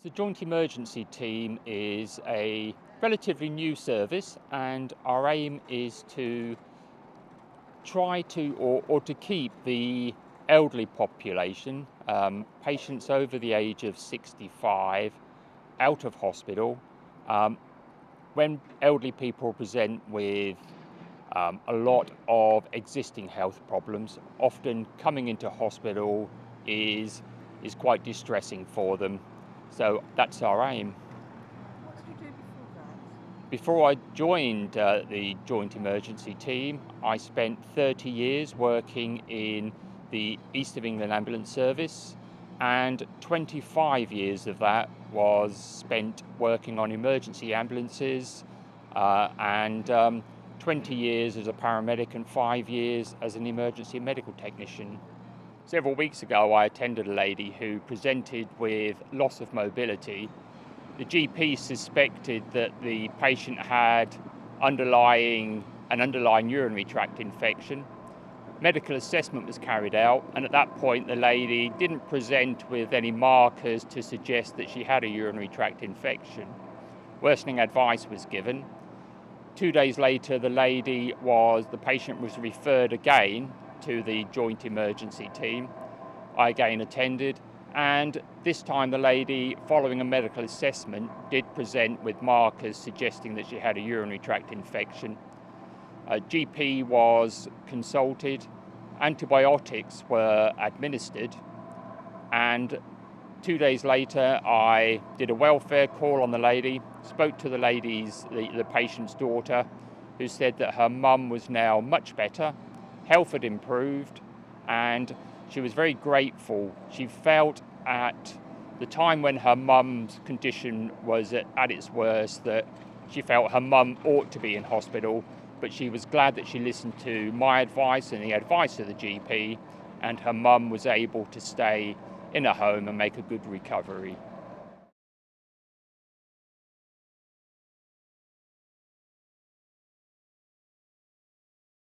The Joint Emergency Team is a relatively new service, and our aim is to try to or to keep the elderly population, patients over the age of 65, out of hospital. When elderly people present with a lot of existing health problems, often coming into hospital is quite distressing for them. So that's our aim. What did you do before that? Before I joined the Joint Emergency Team, I spent 30 years working in the East of England Ambulance Service, and 25 years of that was spent working on emergency ambulances, and 20 years as a paramedic and 5 years as an emergency medical technician. Several weeks ago, I attended a lady who presented with loss of mobility. The GP suspected that the patient had an underlying urinary tract infection. Medical assessment was carried out, and at that point the lady didn't present with any markers to suggest that she had a urinary tract infection. Worsening advice was given. 2 days later, the patient was referred again to the Joint Emergency Team. I again attended, and this time the lady, following a medical assessment, did present with markers suggesting that she had a urinary tract infection. A GP was consulted, antibiotics were administered, and 2 days later I did a welfare call on the lady, spoke to the patient's daughter, who said that her mum was now much better, health had improved, and she was very grateful. She felt at the time when her mum's condition was at its worst that she felt her mum ought to be in hospital, but she was glad that she listened to my advice and the advice of the GP, and her mum was able to stay in a home and make a good recovery.